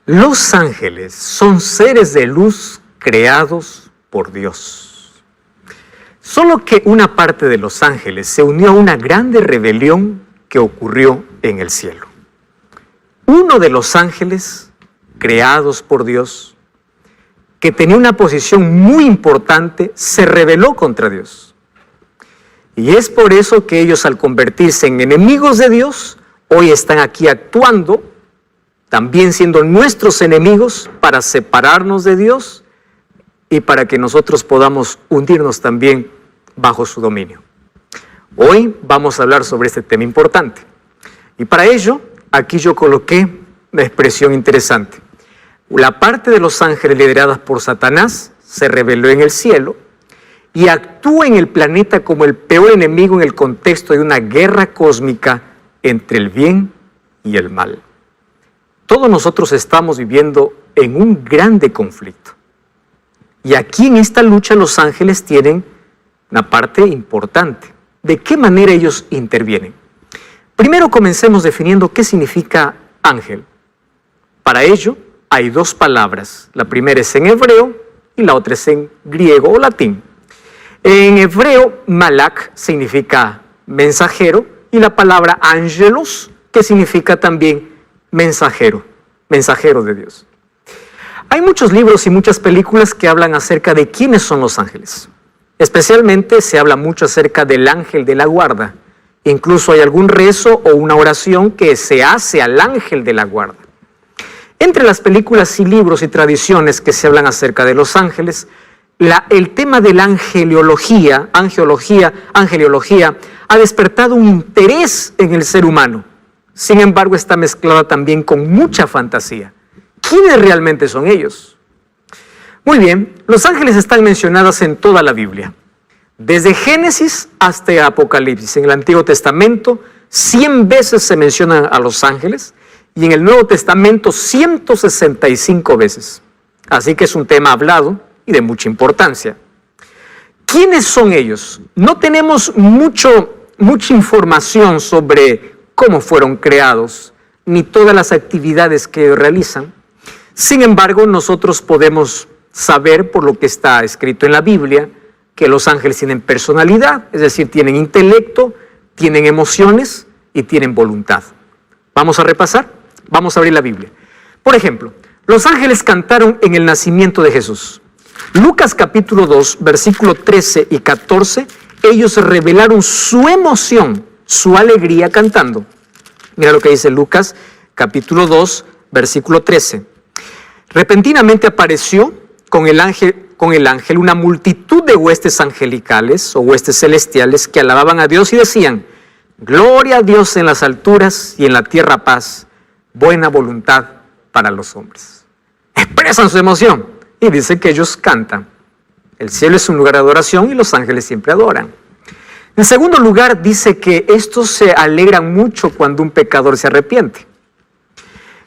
Los ángeles son seres de luz creados por Dios. Solo que una parte de los ángeles se unió a una grande rebelión que ocurrió en el cielo. Uno de los ángeles creados por Dios, que tenía una posición muy importante, se rebeló contra Dios. Y es por eso que ellos, al convertirse en enemigos de Dios, hoy están aquí actuando, también siendo nuestros enemigos, para separarnos de Dios y para que nosotros podamos hundirnos también bajo su dominio. Hoy vamos a hablar sobre este tema importante. Y para ello, aquí yo coloqué una expresión interesante. La parte de los ángeles lideradas por Satanás se rebeló en el cielo y actúa en el planeta como el peor enemigo en el contexto de una guerra cósmica entre el bien y el mal. Todos nosotros estamos viviendo en un grande conflicto. Y aquí en esta lucha los ángeles tienen una parte importante. ¿De qué manera ellos intervienen? Primero comencemos definiendo qué significa ángel. Para ello hay dos palabras. La primera es en hebreo y la otra es en griego o latín. En hebreo, malak significa mensajero y la palabra ángelos, que significa también mensajero de Dios. Hay muchos libros y muchas películas que hablan acerca de quiénes son los ángeles. Especialmente se habla mucho acerca del ángel de la guarda. Incluso hay algún rezo o una oración que se hace al ángel de la guarda. Entre las películas y libros y tradiciones que se hablan acerca de los ángeles, el tema de la angeliología ha despertado un interés en el ser humano. Sin embargo, está mezclada también con mucha fantasía. ¿Quiénes realmente son ellos? Muy bien, los ángeles están mencionados en toda la Biblia. Desde Génesis hasta Apocalipsis. En el Antiguo Testamento, 100 veces se mencionan a los ángeles y en el Nuevo Testamento, 165 veces. Así que es un tema hablado y de mucha importancia. ¿Quiénes son ellos? No tenemos mucha información sobre cómo fueron creados, ni todas las actividades que realizan. Sin embargo, nosotros podemos saber por lo que está escrito en la Biblia, que los ángeles tienen personalidad, es decir, tienen intelecto, tienen emociones y tienen voluntad. Vamos a repasar, vamos a abrir la Biblia. Por ejemplo, los ángeles cantaron en el nacimiento de Jesús. Lucas capítulo 2, versículo 13 y 14, ellos revelaron su emoción, su alegría cantando. Mira lo que dice Lucas capítulo 2, versículo 13. Repentinamente apareció con el ángel una multitud de huestes angelicales o huestes celestiales que alababan a Dios y decían: gloria a Dios en las alturas y en la tierra paz, buena voluntad para los hombres. Expresan su emoción y dice que ellos cantan. El cielo es un lugar de adoración y los ángeles siempre adoran. En segundo lugar, dice que estos se alegran mucho cuando un pecador se arrepiente.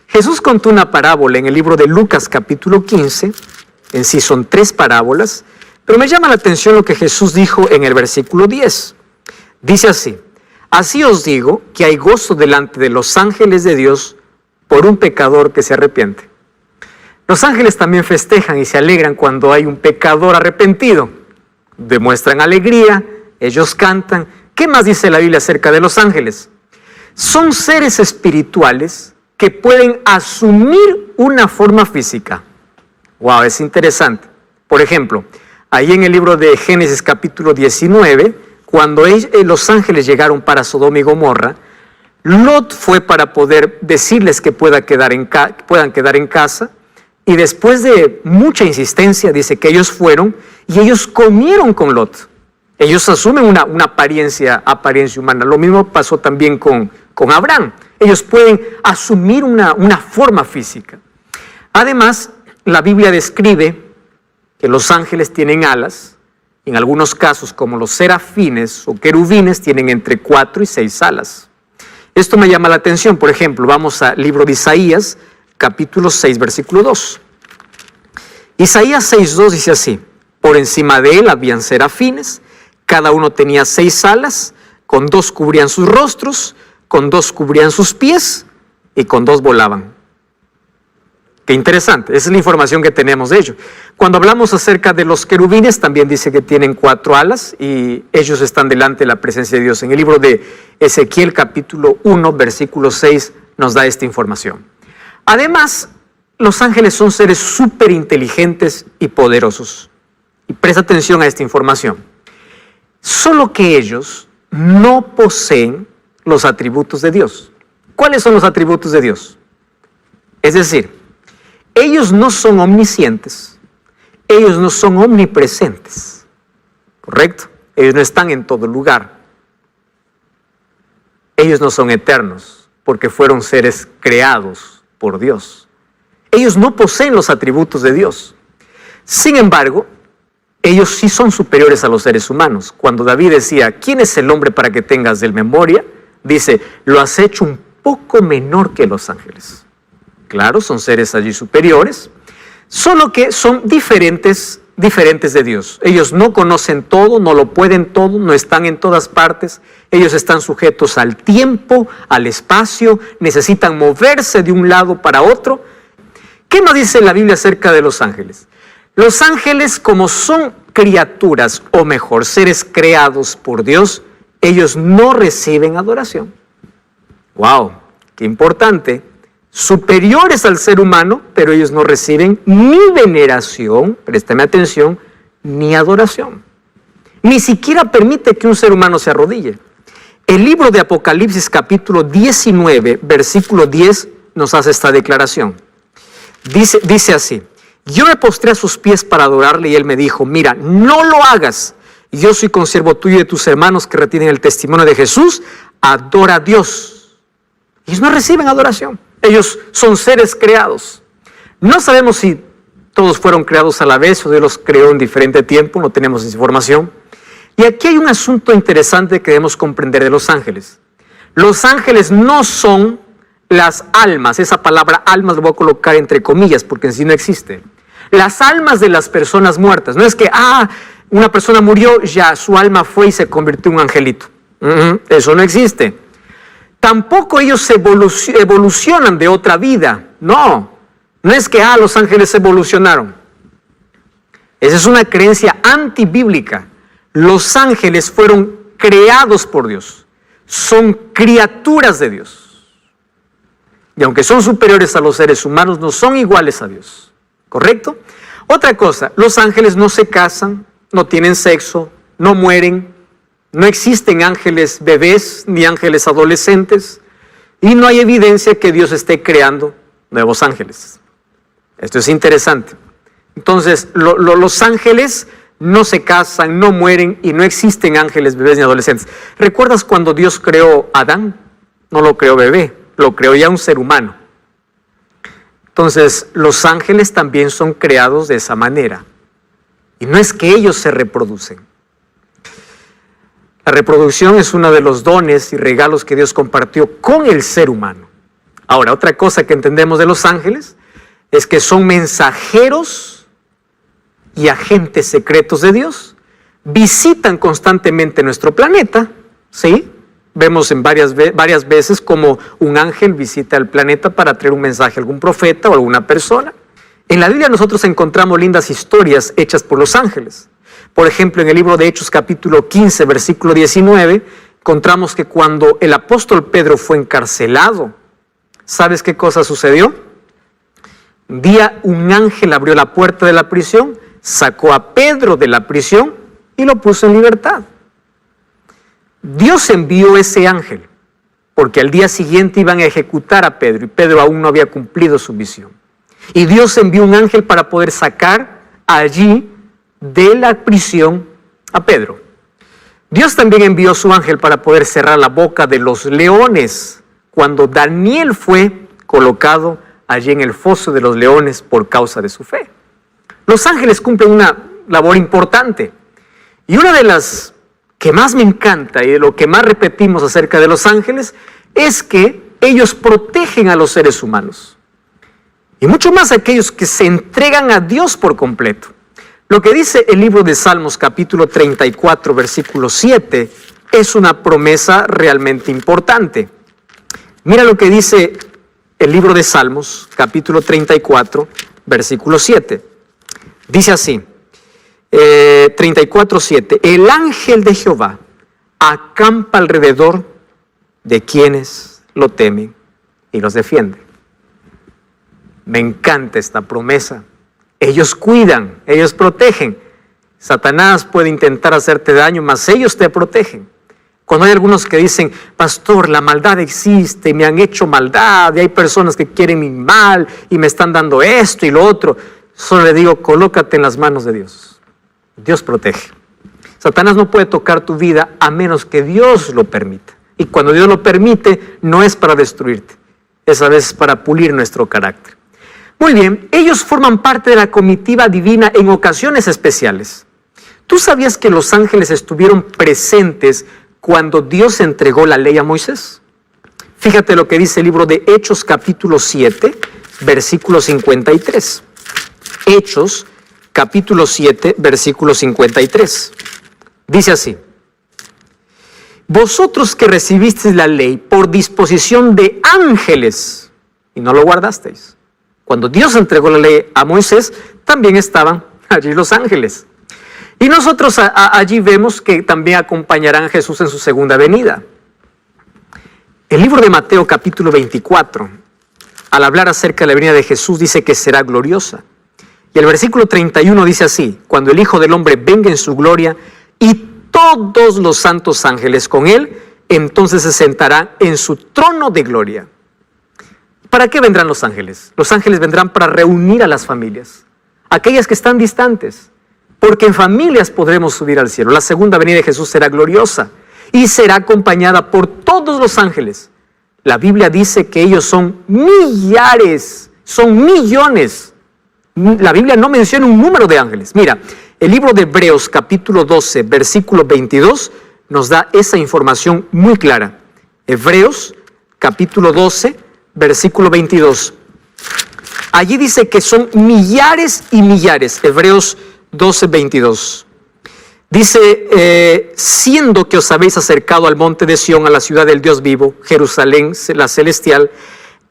Jesús contó una parábola en el libro de Lucas capítulo 15, en sí son 3 parábolas, pero me llama la atención lo que Jesús dijo en el versículo 10. Dice así: así os digo que hay gozo delante de los ángeles de Dios por un pecador que se arrepiente. Los ángeles también festejan y se alegran cuando hay un pecador arrepentido. Demuestran alegría, ellos cantan. ¿Qué más dice la Biblia acerca de los ángeles? Son seres espirituales que pueden asumir una forma física. Wow, es interesante. Por ejemplo, ahí en el libro de Génesis capítulo 19, cuando los ángeles llegaron para Sodoma y Gomorra, Lot fue para poder decirles que puedan quedar en casa, y después de mucha insistencia dice que ellos fueron y ellos comieron con Lot. Ellos asumen una apariencia humana. Lo mismo pasó también con Abraham. Ellos pueden asumir una forma física. Además, la Biblia describe que los ángeles tienen alas. En algunos casos, como los serafines o querubines, tienen entre 4 y 6 alas. Esto me llama la atención. Por ejemplo, vamos al libro de Isaías, capítulo 6, versículo 2. Isaías 6:2 dice así: por encima de él habían serafines, cada uno tenía 6 alas, con 2 cubrían sus rostros, con 2 cubrían sus pies y con 2 volaban. Qué interesante, esa es la información que tenemos de ellos. Cuando hablamos acerca de los querubines, también dice que tienen 4 alas y ellos están delante de la presencia de Dios. En el libro de Ezequiel capítulo 1, versículo 6, nos da esta información. Además, los ángeles son seres súper inteligentes y poderosos. Y presta atención a esta información. Solo que ellos no poseen los atributos de Dios. ¿Cuáles son los atributos de Dios? Es decir, ellos no son omniscientes, ellos no son omnipresentes, ¿correcto? Ellos no están en todo lugar. Ellos no son eternos, porque fueron seres creados por Dios. Ellos no poseen los atributos de Dios. Sin embargo, ellos sí son superiores a los seres humanos. Cuando David decía, ¿quién es el hombre para que tengas de él memoria? Dice, lo has hecho un poco menor que los ángeles. Claro, son seres allí superiores, solo que son diferentes de Dios. Ellos no conocen todo, no lo pueden todo, no están en todas partes. Ellos están sujetos al tiempo, al espacio, necesitan moverse de un lado para otro. ¿Qué nos dice la Biblia acerca de los ángeles? Los ángeles, como son criaturas, o mejor, seres creados por Dios, ellos no reciben adoración. ¡Wow! ¡Qué importante! Superiores al ser humano, pero ellos no reciben ni veneración, préstame atención, ni adoración. Ni siquiera permite que un ser humano se arrodille. El libro de Apocalipsis capítulo 19, versículo 10, nos hace esta declaración. Dice así, yo me postré a sus pies para adorarle y él me dijo, mira, no lo hagas. Yo soy consiervo tuyo y de tus hermanos que retienen el testimonio de Jesús, adora a Dios. Ellos no reciben adoración. Ellos son seres creados. No sabemos si todos fueron creados a la vez o Dios los creó en diferente tiempo, no tenemos esa información. Y aquí hay un asunto interesante que debemos comprender de los ángeles. Los ángeles no son las almas, esa palabra almas lo voy a colocar entre comillas porque en sí no existe. Las almas de las personas muertas, no es que, una persona murió, ya su alma fue y se convirtió en un angelito. Eso no existe. Tampoco ellos evolucionan de otra vida. No es que los ángeles evolucionaron. Esa es una creencia antibíblica. Los ángeles fueron creados por Dios. Son criaturas de Dios. Y aunque son superiores a los seres humanos, no son iguales a Dios. ¿Correcto? Otra cosa, los ángeles no se casan, no tienen sexo, no mueren. No existen ángeles bebés ni ángeles adolescentes y no hay evidencia que Dios esté creando nuevos ángeles. Esto es interesante. Entonces, los ángeles no se casan, no mueren y no existen ángeles bebés ni adolescentes. ¿Recuerdas cuando Dios creó a Adán? No lo creó bebé, lo creó ya un ser humano. Entonces, los ángeles también son creados de esa manera. Y no es que ellos se reproducen. La reproducción es uno de los dones y regalos que Dios compartió con el ser humano. Ahora, otra cosa que entendemos de los ángeles es que son mensajeros y agentes secretos de Dios. Visitan constantemente nuestro planeta, ¿sí? Vemos en varias veces como un ángel visita el planeta para traer un mensaje a algún profeta o a alguna persona. En la Biblia nosotros encontramos lindas historias hechas por los ángeles. Por ejemplo, en el libro de Hechos capítulo 15, versículo 19, encontramos que cuando el apóstol Pedro fue encarcelado, ¿sabes qué cosa sucedió? Un día un ángel abrió la puerta de la prisión, sacó a Pedro de la prisión y lo puso en libertad. Dios envió ese ángel porque al día siguiente iban a ejecutar a Pedro y Pedro aún no había cumplido su misión. Y Dios envió un ángel para poder sacar allí de la prisión a Pedro. Dios también envió su ángel para poder cerrar la boca de los leones cuando Daniel fue colocado allí en el foso de los leones por causa de su fe. Los ángeles cumplen una labor importante y una de las que más me encanta y de lo que más repetimos acerca de los ángeles es que ellos protegen a los seres humanos y mucho más a aquellos que se entregan a Dios por completo. Lo que dice el libro de Salmos capítulo 34 versículo 7 es una promesa realmente importante. Mira lo que dice el libro de Salmos, capítulo 34, versículo 7. Dice así, 34:7, el ángel de Jehová acampa alrededor de quienes lo temen y los defiende. Me encanta esta promesa. Ellos cuidan, ellos protegen. Satanás puede intentar hacerte daño, mas ellos te protegen. Cuando hay algunos que dicen, pastor, la maldad existe, me han hecho maldad, y hay personas que quieren mi mal y me están dando esto y lo otro, solo le digo, colócate en las manos de Dios. Dios protege. Satanás no puede tocar tu vida a menos que Dios lo permita. Y cuando Dios lo permite, no es para destruirte, es a veces para pulir nuestro carácter. Muy bien, ellos forman parte de la comitiva divina en ocasiones especiales. ¿Tú sabías que los ángeles estuvieron presentes cuando Dios entregó la ley a Moisés? Fíjate lo que dice el libro de Hechos capítulo 7, versículo 53. Hechos capítulo 7, versículo 53. Dice así, vosotros que recibisteis la ley por disposición de ángeles y no lo guardasteis. Cuando Dios entregó la ley a Moisés, también estaban allí los ángeles. Y nosotros allí vemos que también acompañarán a Jesús en su segunda venida. El libro de Mateo capítulo 24, al hablar acerca de la venida de Jesús, dice que será gloriosa. Y el versículo 31 dice así, cuando el Hijo del Hombre venga en su gloria y todos los santos ángeles con él, entonces se sentará en su trono de gloria. ¿Para qué vendrán los ángeles? Los ángeles vendrán para reunir a las familias, aquellas que están distantes, porque en familias podremos subir al cielo. La segunda venida de Jesús será gloriosa y será acompañada por todos los ángeles. La Biblia dice que ellos son millares, son millones. La Biblia no menciona un número de ángeles. Mira, el libro de Hebreos capítulo 12, versículo 22 nos da esa información muy clara. Hebreos capítulo 12, versículo 22. Allí dice que son millares y millares. Hebreos 12, 22. Dice, siendo que os habéis acercado al monte de Sión, a la ciudad del Dios vivo, Jerusalén, la celestial,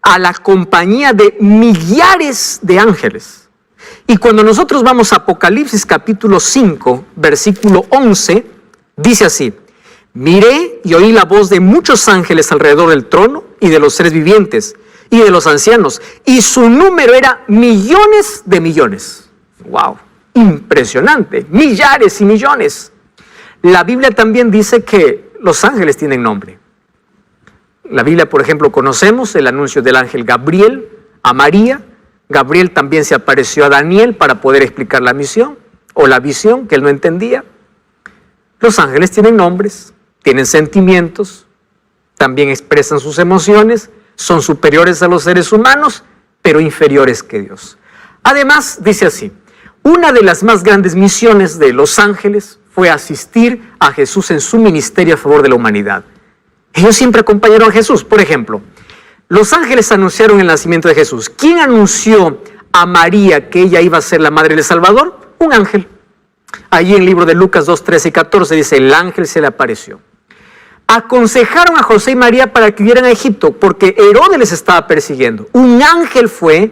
a la compañía de millares de ángeles. Y cuando nosotros vamos a Apocalipsis capítulo 5, versículo 11, dice así, miré y oí la voz de muchos ángeles alrededor del trono y de los seres vivientes y de los ancianos, y su número era millones de millones. ¡Wow! Impresionante, millares y millones. La Biblia también dice que los ángeles tienen nombre. La Biblia, por ejemplo, conocemos el anuncio del ángel Gabriel a María. Gabriel también se apareció a Daniel para poder explicar la misión o la visión que él no entendía. Los ángeles tienen nombres, tienen sentimientos, también expresan sus emociones, son superiores a los seres humanos, pero inferiores que Dios. Además, dice así, una de las más grandes misiones de los ángeles fue asistir a Jesús en su ministerio a favor de la humanidad. Ellos siempre acompañaron a Jesús. Por ejemplo, los ángeles anunciaron el nacimiento de Jesús. ¿Quién anunció a María que ella iba a ser la madre del Salvador? Un ángel. Allí en el libro de Lucas 2, 13 y 14 dice, el ángel se le apareció. Aconsejaron a José y María para que huyeran a Egipto, porque Herodes les estaba persiguiendo. Un ángel fue,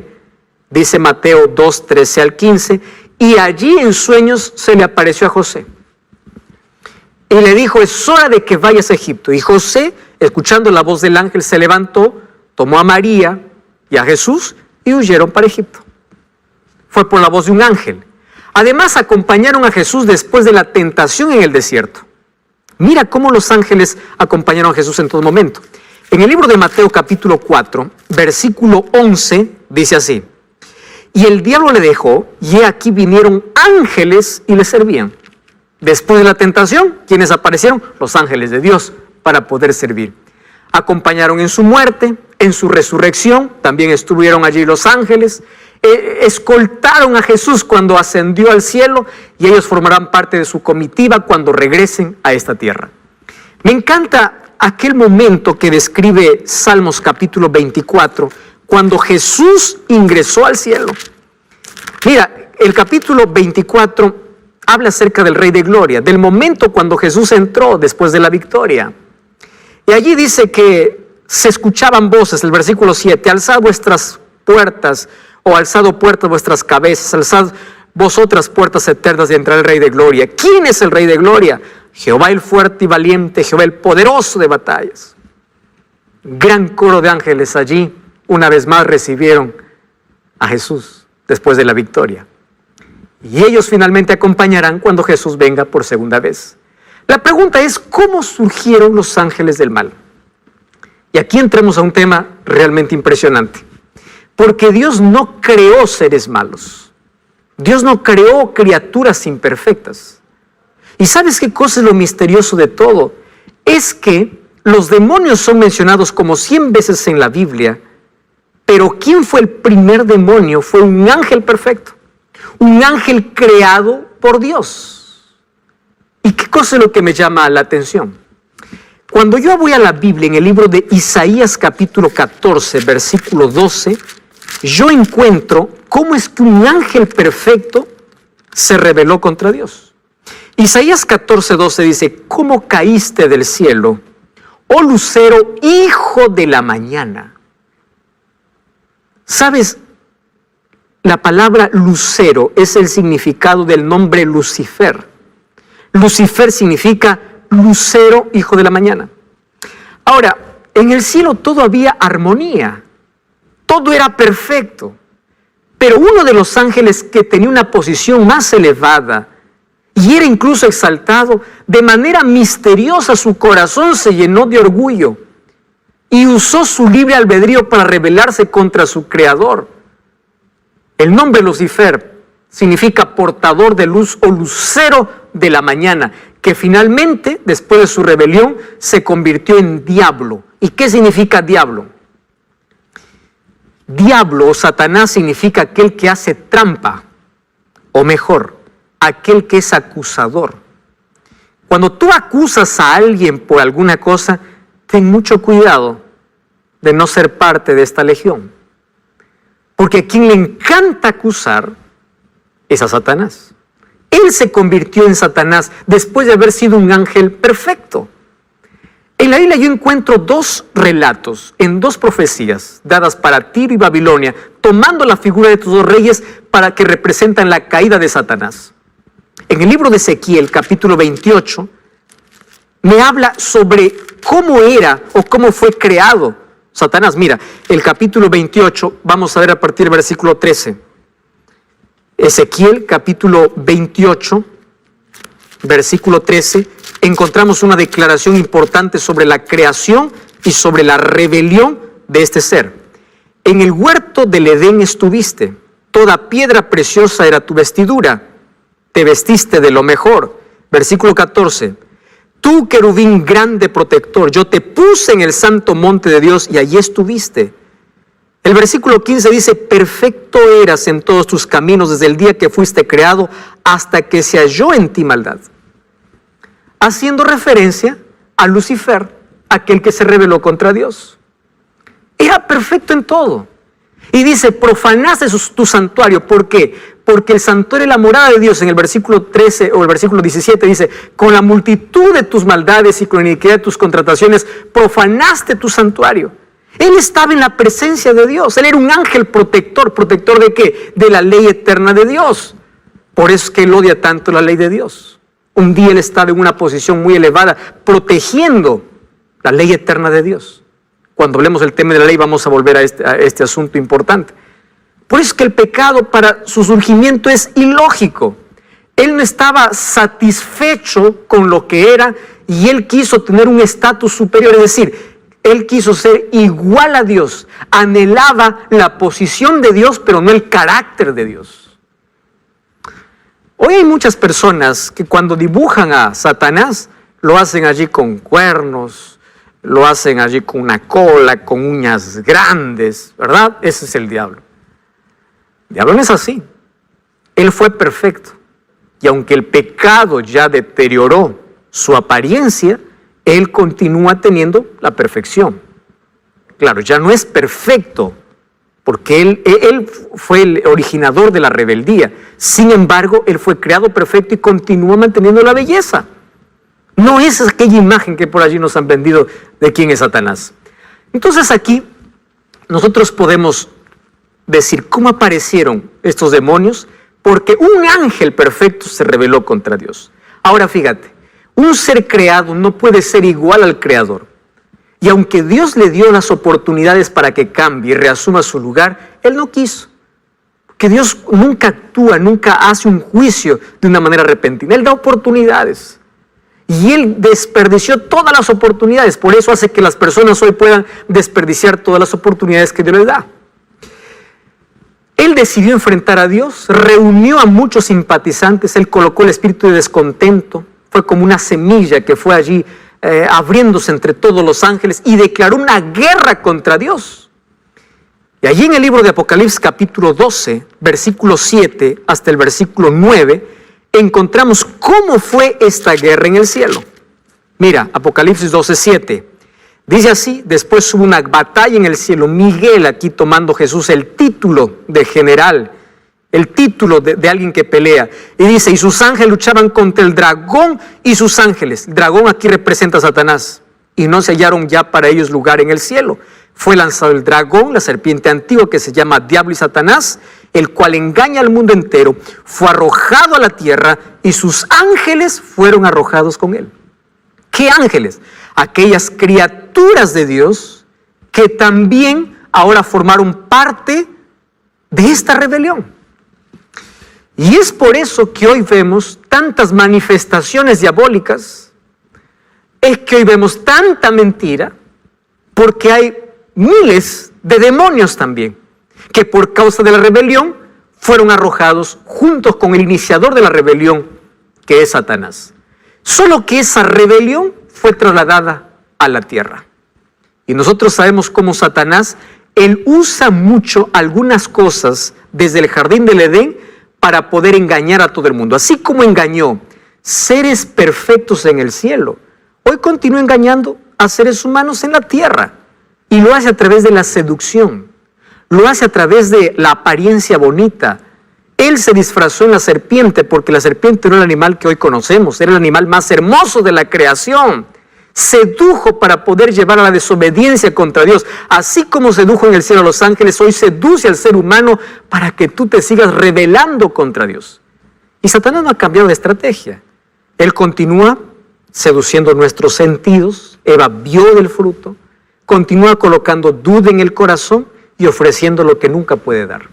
dice Mateo 2, 13 al 15, y allí en sueños se le apareció a José. Y le dijo, es hora de que vayas a Egipto. Y José, escuchando la voz del ángel, se levantó, tomó a María y a Jesús y huyeron para Egipto. Fue por la voz de un ángel. Además, acompañaron a Jesús después de la tentación en el desierto. Mira cómo los ángeles acompañaron a Jesús en todo momento. En el libro de Mateo capítulo 4, versículo 11, dice así, y el diablo le dejó, y he aquí vinieron ángeles y le servían. Después de la tentación, ¿quiénes aparecieron? Los ángeles de Dios para poder servir. Acompañaron en su muerte, en su resurrección, también estuvieron allí los ángeles, escoltaron a Jesús cuando ascendió al cielo y ellos formarán parte de su comitiva cuando regresen a esta tierra. Me encanta aquel momento que describe Salmos capítulo 24, cuando Jesús ingresó al cielo. Mira, el capítulo 24 habla acerca del Rey de Gloria, del momento cuando Jesús entró después de la victoria. Y allí dice que se escuchaban voces, el versículo 7, alzad vuestras puertas, o alzado puertas vuestras cabezas, alzad vosotras puertas eternas, y entrará el Rey de Gloria. ¿Quién es el Rey de Gloria? Jehová el fuerte y valiente, Jehová el poderoso de batallas. Gran coro de ángeles allí, una vez más recibieron a Jesús después de la victoria. Y ellos finalmente acompañarán cuando Jesús venga por segunda vez. La pregunta es, ¿cómo surgieron los ángeles del mal? Y aquí entramos a un tema realmente impresionante. Porque Dios no creó seres malos. Dios no creó criaturas imperfectas. ¿Y sabes qué cosa es lo misterioso de todo? Es que los demonios son mencionados como 100 veces en la Biblia, pero ¿quién fue el primer demonio? Fue un ángel perfecto. Un ángel creado por Dios. ¿Y qué cosa es lo que me llama la atención? Cuando yo voy a la Biblia, en el libro de Isaías capítulo 14, versículo 12, yo encuentro cómo es que un ángel perfecto se rebeló contra Dios. Isaías 14, 12 dice, ¿cómo caíste del cielo, oh lucero, hijo de la mañana? ¿Sabes? La palabra lucero es el significado del nombre Lucifer. Lucifer significa lucero, hijo de la mañana. Ahora, en el cielo todo había armonía, todo era perfecto, pero uno de los ángeles que tenía una posición más elevada y era incluso exaltado, de manera misteriosa su corazón se llenó de orgullo y usó su libre albedrío para rebelarse contra su creador. El nombre Lucifer significa portador de luz o lucero de la mañana, que finalmente, después de su rebelión, se convirtió en diablo. ¿Y qué significa diablo? Diablo o Satanás significa aquel que hace trampa, o mejor, aquel que es acusador. Cuando tú acusas a alguien por alguna cosa, ten mucho cuidado de no ser parte de esta legión. Porque a quien le encanta acusar es a Satanás. Él se convirtió en Satanás después de haber sido un ángel perfecto. En la Biblia yo encuentro dos relatos en dos profecías dadas para Tiro y Babilonia, tomando la figura de estos dos reyes para que representan la caída de Satanás. En el libro de Ezequiel, capítulo 28, me habla sobre cómo era o cómo fue creado Satanás. Mira, el capítulo 28, vamos a ver a partir del versículo 13. Ezequiel, capítulo 28, versículo 13, encontramos una declaración importante sobre la creación y sobre la rebelión de este ser. En el huerto del Edén estuviste, toda piedra preciosa era tu vestidura, te vestiste de lo mejor. Versículo 14, tú, querubín grande protector, yo te puse en el santo monte de Dios y allí estuviste. El versículo 15 dice, perfecto eras en todos tus caminos desde el día que fuiste creado hasta que se halló en ti maldad. Haciendo referencia a Lucifer, aquel que se rebeló contra Dios. Era perfecto en todo. Y dice, profanaste tu santuario. ¿Por qué? Porque el santuario es la morada de Dios. En el versículo 13 o el versículo 17 dice, con la multitud de tus maldades y con la iniquidad de tus contrataciones, profanaste tu santuario. Él estaba en la presencia de Dios. Él era un ángel protector. ¿Protector de qué? De la ley eterna de Dios. Por eso es que él odia tanto la ley de Dios. Un día él estaba en una posición muy elevada, protegiendo la ley eterna de Dios. Cuando hablemos del tema de la ley, vamos a volver a este asunto importante. Por eso es que el pecado para su surgimiento es ilógico. Él no estaba satisfecho con lo que era y él quiso tener un estatus superior, es decir, él quiso ser igual a Dios, anhelaba la posición de Dios, pero no el carácter de Dios. Hoy hay muchas personas que cuando dibujan a Satanás, lo hacen allí con cuernos, lo hacen allí con una cola, con uñas grandes, ¿verdad? Ese es el diablo. El diablo no es así. Él fue perfecto. Y aunque el pecado ya deterioró su apariencia, él continúa teniendo la perfección. Claro, ya no es perfecto, porque él fue el originador de la rebeldía. Sin embargo, él fue creado perfecto y continúa manteniendo la belleza. No es aquella imagen que por allí nos han vendido de quién es Satanás. Entonces aquí nosotros podemos decir cómo aparecieron estos demonios, porque un ángel perfecto se rebeló contra Dios. Ahora fíjate, un ser creado no puede ser igual al creador. Y aunque Dios le dio las oportunidades para que cambie y reasuma su lugar, Él no quiso. Que Dios nunca actúa, nunca hace un juicio de una manera repentina. Él da oportunidades. Y Él desperdició todas las oportunidades. Por eso hace que las personas hoy puedan desperdiciar todas las oportunidades que Dios les da. Él decidió enfrentar a Dios, reunió a muchos simpatizantes, Él colocó el espíritu de descontento, fue como una semilla que fue allí abriéndose entre todos los ángeles y declaró una guerra contra Dios. Y allí en el libro de Apocalipsis capítulo 12, versículo 7 hasta el versículo 9, encontramos cómo fue esta guerra en el cielo. Mira, Apocalipsis 12, 7. Dice así: después hubo una batalla en el cielo. Miguel, aquí tomando Jesús el título de general, el título de alguien que pelea. Y dice, y sus ángeles luchaban contra el dragón y sus ángeles. El dragón aquí representa a Satanás. Y no se hallaron ya para ellos lugar en el cielo. Fue lanzado el dragón, la serpiente antigua que se llama Diablo y Satanás, el cual engaña al mundo entero. Fue arrojado a la tierra y sus ángeles fueron arrojados con él. ¿Qué ángeles? Aquellas criaturas de Dios que también ahora formaron parte de esta rebelión. Y es por eso que hoy vemos tantas manifestaciones diabólicas, es que hoy vemos tanta mentira, porque hay miles de demonios también, que por causa de la rebelión fueron arrojados juntos con el iniciador de la rebelión, que es Satanás. Solo que esa rebelión fue trasladada a la tierra. Y nosotros sabemos cómo Satanás, él usa mucho algunas cosas desde el jardín del Edén para poder engañar a todo el mundo. Así como engañó seres perfectos en el cielo, hoy continúa engañando a seres humanos en la tierra. Y lo hace a través de la seducción, lo hace a través de la apariencia bonita. Él se disfrazó en la serpiente porque la serpiente no era el animal que hoy conocemos, era el animal más hermoso de la creación. Sedujo para poder llevar a la desobediencia contra Dios. Así como sedujo en el cielo a los ángeles, hoy seduce al ser humano para que tú te sigas rebelando contra Dios. Y Satanás no ha cambiado de estrategia. Él continúa seduciendo nuestros sentidos. Eva vio del fruto. Continúa colocando duda en el corazón y ofreciendo lo que nunca puede dar.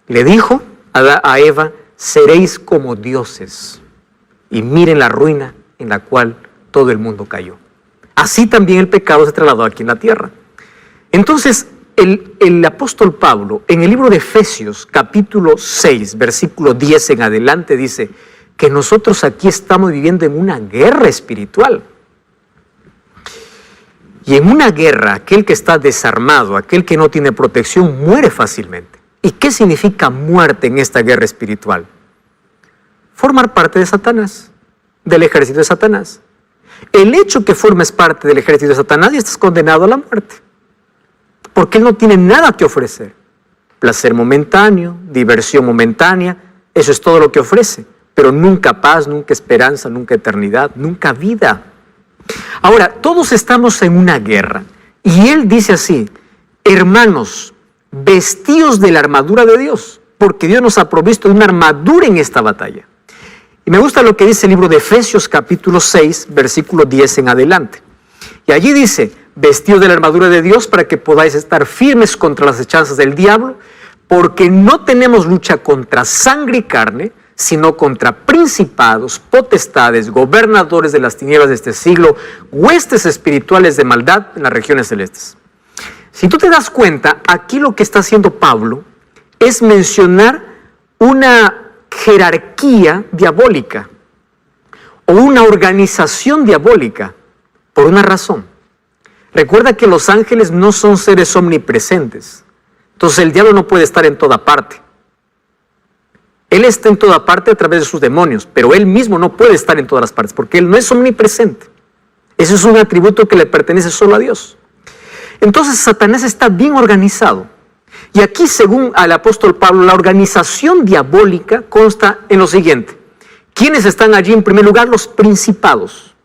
Le dijo a Eva, seréis como dioses. Y miren la ruina en la cual todo el mundo cayó. Así también el pecado se trasladó aquí en la tierra. Entonces, el apóstol Pablo, en el libro de Efesios, capítulo 6, versículo 10 en adelante, dice que nosotros aquí estamos viviendo en una guerra espiritual. Y en una guerra, aquel que está desarmado, aquel que no tiene protección, muere fácilmente. ¿Y qué significa muerte en esta guerra espiritual? Formar parte de Satanás, del ejército de Satanás. El hecho que formes parte del ejército de Satanás y estás condenado a la muerte. Porque él no tiene nada que ofrecer. Placer momentáneo, diversión momentánea, eso es todo lo que ofrece. Pero nunca paz, nunca esperanza, nunca eternidad, nunca vida. Ahora, todos estamos en una guerra. Y él dice así, hermanos, vestíos de la armadura de Dios, porque Dios nos ha provisto de una armadura en esta batalla. Y me gusta lo que dice el libro de Efesios capítulo 6, versículo 10 en adelante. Y allí dice, vestidos de la armadura de Dios para que podáis estar firmes contra las hechanzas del diablo, porque no tenemos lucha contra sangre y carne, sino contra principados, potestades, gobernadores de las tinieblas de este siglo, huestes espirituales de maldad en las regiones celestes. Si tú te das cuenta, aquí lo que está haciendo Pablo es mencionar una jerarquía diabólica o una organización diabólica por una razón. Recuerda que los ángeles no son seres omnipresentes. Entonces el diablo no puede estar en toda parte. Él está en toda parte a través de sus demonios, pero él mismo no puede estar en todas las partes porque él no es omnipresente. Ese es un atributo que le pertenece solo a Dios. Entonces Satanás está bien organizado. Y aquí, según al apóstol Pablo, la organización diabólica consta en lo siguiente. ¿Quiénes están allí? En primer lugar, los principados,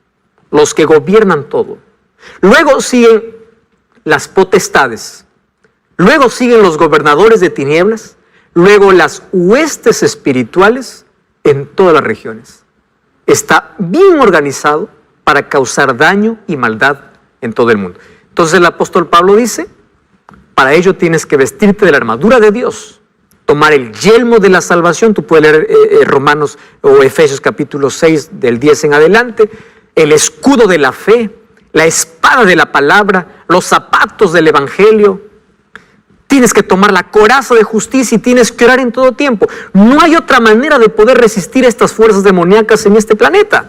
los que gobiernan todo. Luego siguen las potestades. Luego siguen los gobernadores de tinieblas, luego las huestes espirituales en todas las regiones. Está bien organizado para causar daño y maldad en todo el mundo. Entonces el apóstol Pablo dice, para ello tienes que vestirte de la armadura de Dios, tomar el yelmo de la salvación. Tú puedes leer Romanos o Efesios capítulo 6 del 10 en adelante, el escudo de la fe, la espada de la palabra, los zapatos del evangelio. Tienes que tomar la coraza de justicia y tienes que orar en todo tiempo. No hay otra manera de poder resistir a estas fuerzas demoníacas en este planeta.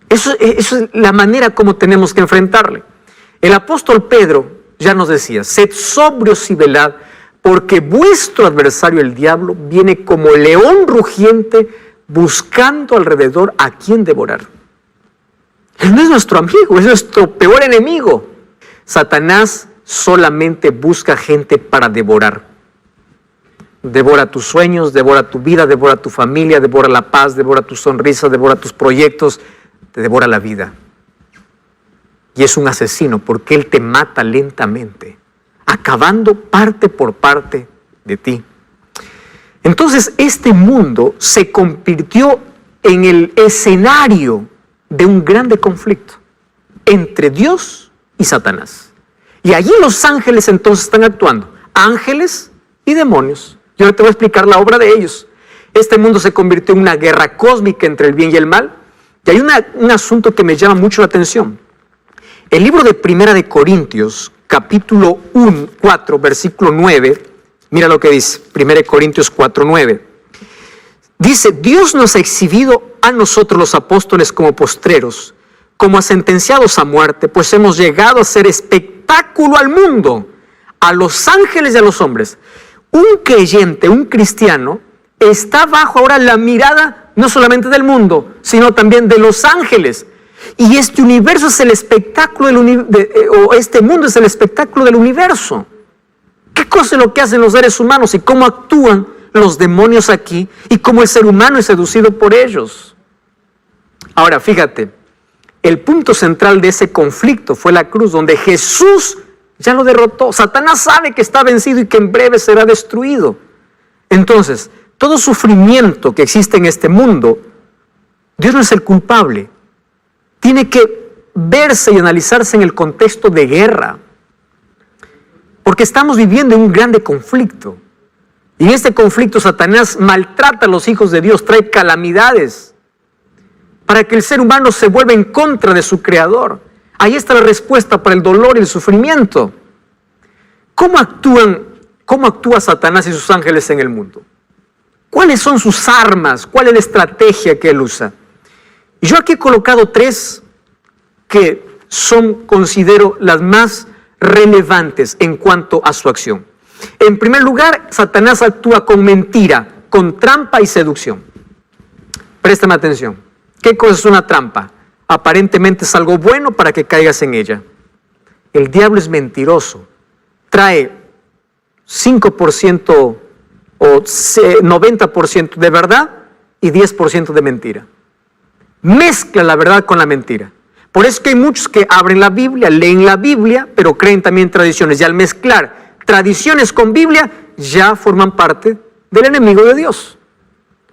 Eso es la manera como tenemos que enfrentarle. El apóstol Pedro ya nos decía, sed sobrios y velad, porque vuestro adversario el diablo viene como león rugiente buscando alrededor a quien devorar. Él no es nuestro amigo, es nuestro peor enemigo. Satanás solamente busca gente para devorar. Devora tus sueños, devora tu vida, devora tu familia, devora la paz, devora tu sonrisa, devora tus proyectos, te devora la vida. Y es un asesino porque él te mata lentamente, acabando parte por parte de ti. Entonces este mundo se convirtió en el escenario de un grande conflicto entre Dios y Satanás. Y allí los ángeles entonces están actuando, ángeles y demonios. Yo ahora te voy a explicar la obra de ellos. Este mundo se convirtió en una guerra cósmica entre el bien y el mal. Y hay un asunto que me llama mucho la atención. El libro de Primera de Corintios, capítulo 4, versículo 9, mira lo que dice, 1 Corintios 4, 9. Dice, Dios nos ha exhibido a nosotros los apóstoles como postreros, como a sentenciados a muerte, pues hemos llegado a ser espectáculo al mundo, a los ángeles y a los hombres. Un creyente, un cristiano, está bajo ahora la mirada no solamente del mundo, sino también de los ángeles. Y este universo es el espectáculo o este mundo es el espectáculo del universo. ¿Qué cosa es lo que hacen los seres humanos y cómo actúan los demonios aquí y cómo el ser humano es seducido por ellos? Ahora, fíjate, el punto central de ese conflicto fue la cruz, donde Jesús ya lo derrotó. Satanás sabe que está vencido y que en breve será destruido. Entonces, todo sufrimiento que existe en este mundo, Dios no es el culpable. Tiene que verse y analizarse en el contexto de guerra. Porque estamos viviendo en un grande conflicto. Y en este conflicto Satanás maltrata a los hijos de Dios, trae calamidades para que el ser humano se vuelva en contra de su creador. Ahí está la respuesta para el dolor y el sufrimiento. ¿Cómo actúa Satanás y sus ángeles en el mundo? ¿Cuáles son sus armas? ¿Cuál es la estrategia que él usa? Y yo aquí he colocado 3 que considero las más relevantes en cuanto a su acción. En primer lugar, Satanás actúa con mentira, con trampa y seducción. Préstame atención. ¿Qué cosa es una trampa? Aparentemente es algo bueno para que caigas en ella. El diablo es mentiroso. Trae 5% o 90% de verdad y 10% de mentira. Mezcla la verdad con la mentira. Por eso que hay muchos que abren la Biblia, leen la Biblia, pero creen también tradiciones. Y al mezclar tradiciones con Biblia, ya forman parte del enemigo de Dios.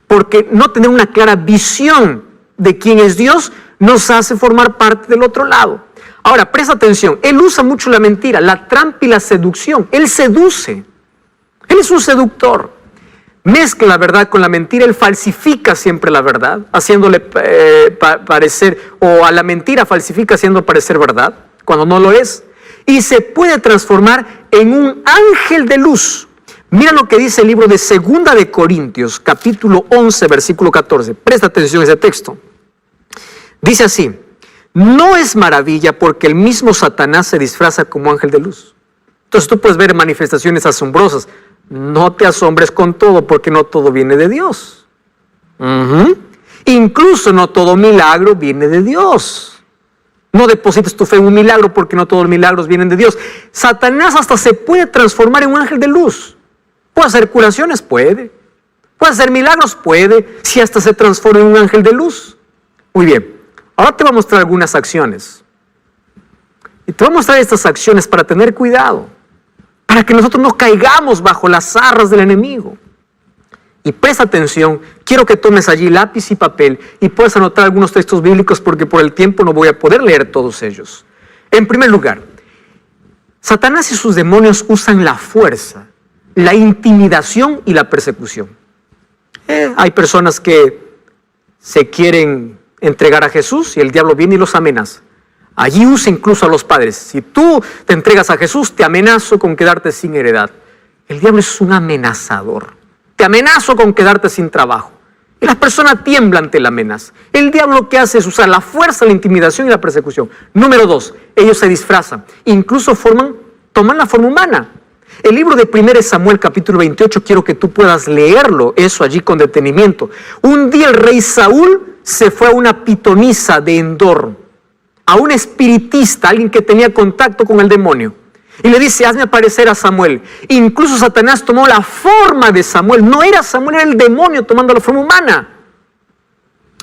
Porque no tener una clara visión de quién es Dios nos hace formar parte del otro lado. Ahora, presta atención. Él usa mucho la mentira, la trampa y la seducción. Él seduce. Él es un seductor. Mezcla la verdad con la mentira, él falsifica siempre la verdad, haciéndole parecer, o a la mentira falsifica haciendo parecer verdad, cuando no lo es, y se puede transformar en un ángel de luz. Mira lo que dice el libro de 2 de Corintios, capítulo 11, versículo 14. Presta atención a ese texto. Dice así, no es maravilla porque el mismo Satanás se disfraza como ángel de luz. Entonces tú puedes ver manifestaciones asombrosas. No te asombres con todo, porque no todo viene de Dios. Incluso no todo milagro viene de Dios. No deposites tu fe en un milagro, porque no todos los milagros vienen de Dios. Satanás hasta se puede transformar en un ángel de luz. ¿Puede hacer curaciones? Puede. ¿Puede hacer milagros? Puede. Si hasta se transforma en un ángel de luz. Muy bien. Ahora te voy a mostrar algunas acciones. Y te voy a mostrar estas acciones para tener cuidado, para que nosotros no caigamos bajo las zarras del enemigo. Y presta atención, quiero que tomes allí lápiz y papel y puedas anotar algunos textos bíblicos porque por el tiempo no voy a poder leer todos ellos. En primer lugar, Satanás y sus demonios usan la fuerza, la intimidación y la persecución. Hay personas que se quieren entregar a Jesús y el diablo viene y los amenaza. Allí usa incluso a los padres. Si tú te entregas a Jesús, te amenazo con quedarte sin heredad. El diablo es un amenazador. Te amenazo con quedarte sin trabajo. Y las personas tiemblan ante la amenaza. El diablo lo que hace es usar la fuerza, la intimidación y la persecución. Número 2, ellos se disfrazan. Incluso toman la forma humana. El libro de 1 Samuel capítulo 28, quiero que tú puedas leerlo, eso allí con detenimiento. Un día el rey Saúl se fue a una pitonisa de Endor, a un espiritista, alguien que tenía contacto con el demonio. Y le dice, hazme aparecer a Samuel. Incluso Satanás tomó la forma de Samuel. No era Samuel, era el demonio tomando la forma humana.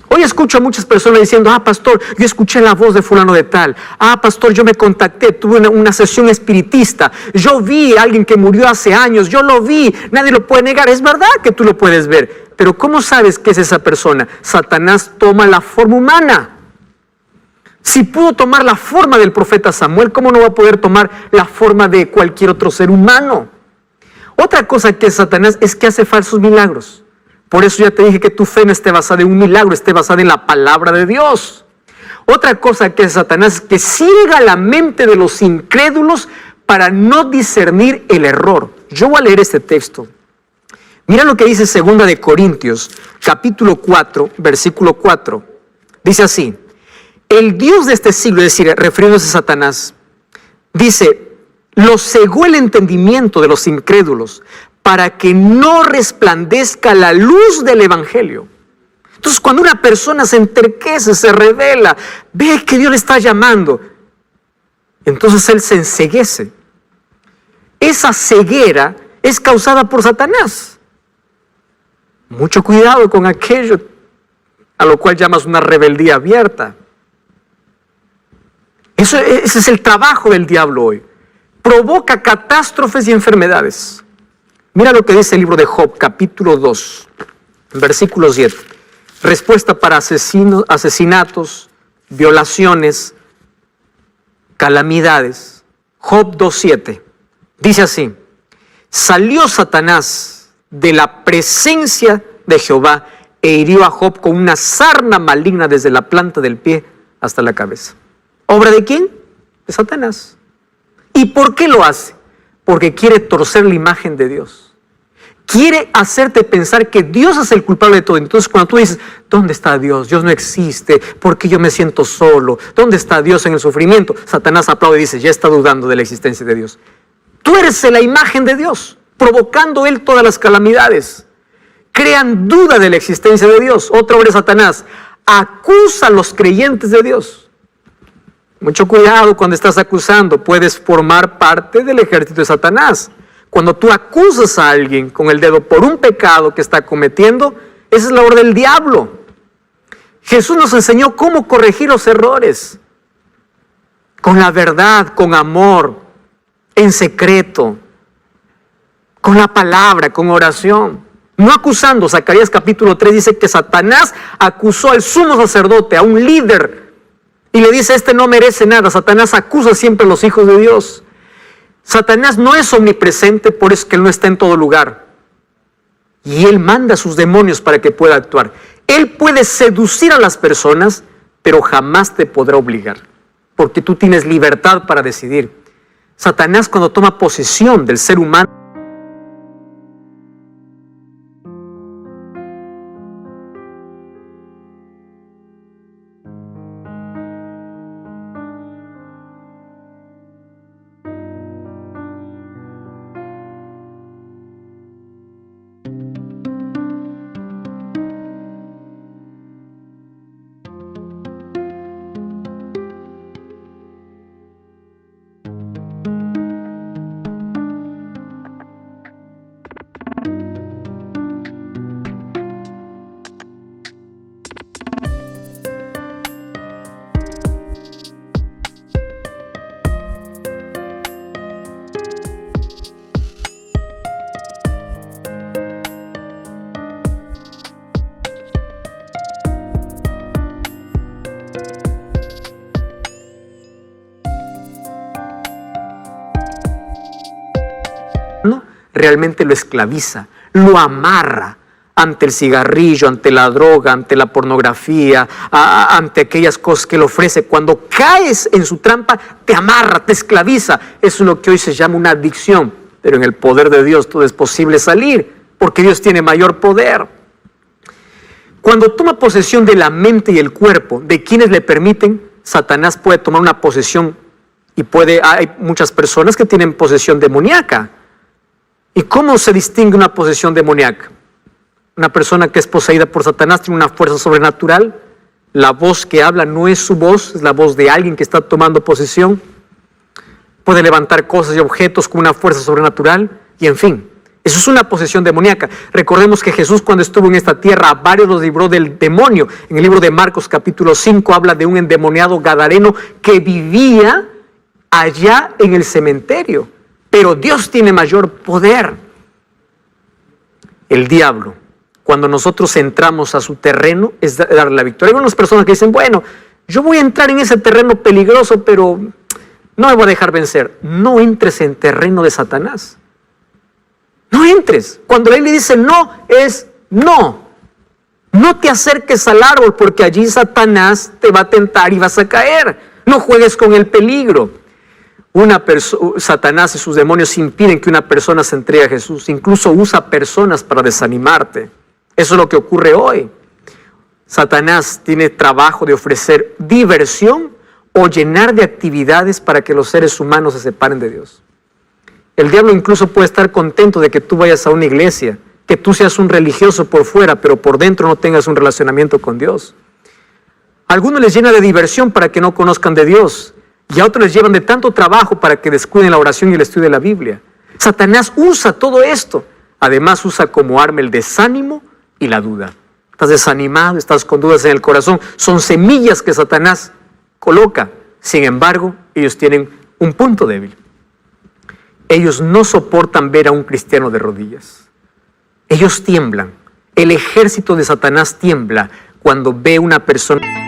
Hoy escucho a muchas personas diciendo, pastor, yo escuché la voz de fulano de tal. Pastor, yo me contacté, tuve una sesión espiritista. Yo vi a alguien que murió hace años, yo lo vi, nadie lo puede negar. Es verdad que tú lo puedes ver, pero ¿cómo sabes que es esa persona? Satanás toma la forma humana. Si pudo tomar la forma del profeta Samuel, ¿cómo no va a poder tomar la forma de cualquier otro ser humano? Otra cosa que es Satanás es que hace falsos milagros. Por eso ya te dije que tu fe no esté basada en un milagro, esté basada en la palabra de Dios. Otra cosa que es Satanás es que ciega la mente de los incrédulos para no discernir el error. Yo voy a leer este texto. Mira lo que dice 2 de Corintios, capítulo 4, versículo 4. Dice así. El Dios de este siglo, es decir, refiriéndose a Satanás, dice, lo cegó el entendimiento de los incrédulos para que no resplandezca la luz del evangelio. Entonces, cuando una persona se enterquece, se revela, ve que Dios le está llamando, entonces él se enceguece. Esa ceguera es causada por Satanás. Mucho cuidado con aquello a lo cual llamas una rebeldía abierta. Ese es el trabajo del diablo hoy. Provoca catástrofes y enfermedades. Mira lo que dice el libro de Job, capítulo 2, versículo 7. Respuesta para asesinatos, violaciones, calamidades. Job 2:7. Dice así, salió Satanás de la presencia de Jehová e hirió a Job con una sarna maligna desde la planta del pie hasta la cabeza. ¿Obra de quién? De Satanás. ¿Y por qué lo hace? Porque quiere torcer la imagen de Dios. Quiere hacerte pensar que Dios es el culpable de todo. Entonces cuando tú dices, ¿dónde está Dios? Dios no existe. ¿Por qué yo me siento solo? ¿Dónde está Dios en el sufrimiento? Satanás aplaude y dice, ya está dudando de la existencia de Dios. Tú eres la imagen de Dios, provocando Él todas las calamidades. Crean duda de la existencia de Dios. Otra obra de Satanás, acusa a los creyentes de Dios. Mucho cuidado cuando estás acusando, puedes formar parte del ejército de Satanás. Cuando tú acusas a alguien con el dedo por un pecado que está cometiendo, esa es la obra del diablo. Jesús nos enseñó cómo corregir los errores. Con la verdad, con amor, en secreto, con la palabra, con oración. No acusando. Zacarías capítulo 3 dice que Satanás acusó al sumo sacerdote, a un líder, y le dice, este no merece nada. Satanás acusa siempre a los hijos de Dios. Satanás no es omnipresente, por eso es que él no está en todo lugar. Y él manda a sus demonios para que pueda actuar. Él puede seducir a las personas, pero jamás te podrá obligar, porque tú tienes libertad para decidir. Satanás, cuando toma posesión del ser humano, realmente lo esclaviza, lo amarra ante el cigarrillo, ante la droga, ante la pornografía, ante aquellas cosas que le ofrece. Cuando caes en su trampa, te amarra, te esclaviza. Eso es lo que hoy se llama una adicción. Pero en el poder de Dios todo es posible salir, porque Dios tiene mayor poder. Cuando toma posesión de la mente y el cuerpo de quienes le permiten, Satanás puede tomar una posesión y hay muchas personas que tienen posesión demoníaca. ¿Y cómo se distingue una posesión demoníaca? Una persona que es poseída por Satanás tiene una fuerza sobrenatural. La voz que habla no es su voz, es la voz de alguien que está tomando posesión. Puede levantar cosas y objetos con una fuerza sobrenatural. Y en fin, eso es una posesión demoníaca. Recordemos que Jesús, cuando estuvo en esta tierra, a varios los libró del demonio. En el libro de Marcos capítulo 5 habla de un endemoniado gadareno que vivía allá en el cementerio. Pero Dios tiene mayor poder. El diablo, cuando nosotros entramos a su terreno, es darle la victoria. Hay unas personas que dicen, bueno, yo voy a entrar en ese terreno peligroso, pero no me voy a dejar vencer. No entres en terreno de Satanás. No entres. Cuando la Biblia dice no, es no. No te acerques al árbol, porque allí Satanás te va a tentar y vas a caer. No juegues con el peligro. Satanás y sus demonios impiden que una persona se entregue a Jesús. Incluso usa personas para desanimarte. Eso es lo que ocurre hoy. Satanás tiene trabajo de ofrecer diversión o llenar de actividades para que los seres humanos se separen de Dios. El diablo incluso puede estar contento de que tú vayas a una iglesia, que tú seas un religioso por fuera, pero por dentro no tengas un relacionamiento con Dios. A algunos les llena de diversión para que no conozcan de Dios, y a otros les llevan de tanto trabajo para que descuiden la oración y el estudio de la Biblia. Satanás usa todo esto. Además usa como arma el desánimo y la duda. Estás desanimado, estás con dudas en el corazón. Son semillas que Satanás coloca. Sin embargo, ellos tienen un punto débil. Ellos no soportan ver a un cristiano de rodillas. Ellos tiemblan. El ejército de Satanás tiembla cuando ve una persona.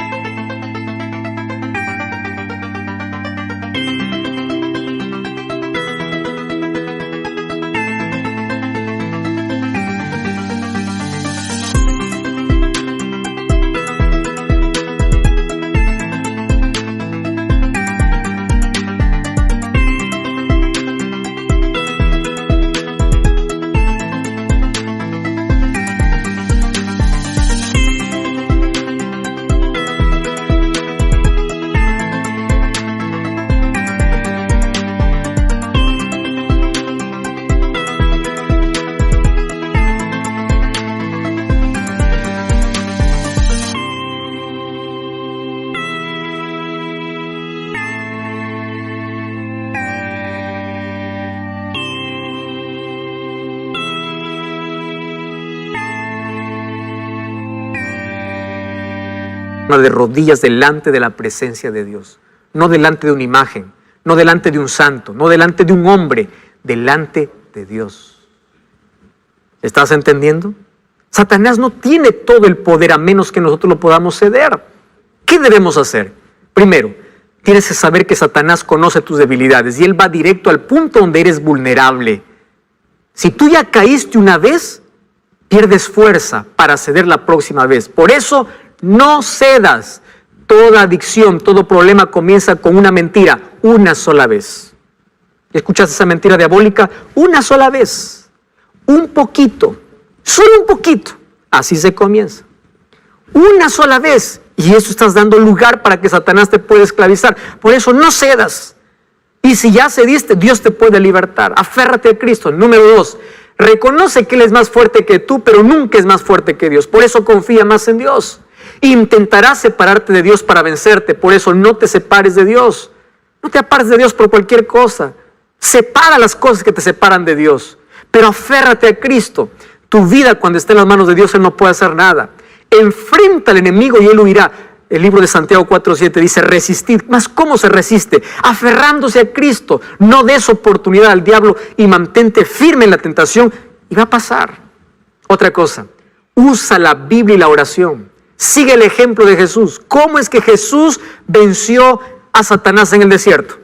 de rodillas delante de la presencia de Dios, no delante de una imagen, no delante de un santo, no delante de un hombre, delante de Dios. ¿Estás entendiendo? Satanás no tiene todo el poder a menos que nosotros lo podamos ceder. ¿Qué debemos hacer? Primero, tienes que saber que Satanás conoce tus debilidades y él va directo al punto donde eres vulnerable. Si tú ya caíste una vez, pierdes fuerza para ceder la próxima vez. Por eso, no cedas. Toda adicción, todo problema comienza con una mentira, una sola vez. ¿Escuchaste esa mentira diabólica? Una sola vez. Un poquito, solo un poquito. Así se comienza. Una sola vez. Y eso estás dando lugar para que Satanás te pueda esclavizar. Por eso no cedas. Y si ya cediste, Dios te puede libertar. Aférrate a Cristo. Número 2, reconoce que Él es más fuerte que tú, pero nunca es más fuerte que Dios. Por eso confía más en Dios. Intentarás separarte de Dios para vencerte. Por eso no te separes de Dios. No te apartes de Dios por cualquier cosa. Separa las cosas que te separan de Dios. Pero aférrate a Cristo. Tu vida, cuando esté en las manos de Dios, Él no puede hacer nada. Enfrenta al enemigo y Él huirá. El libro de Santiago 4:7 dice resistir. ¿Mas cómo se resiste? Aferrándose a Cristo. No des oportunidad al diablo y mantente firme en la tentación y va a pasar. Otra cosa, usa la Biblia y la oración. Sigue el ejemplo de Jesús. ¿Cómo es que Jesús venció a Satanás en el desierto?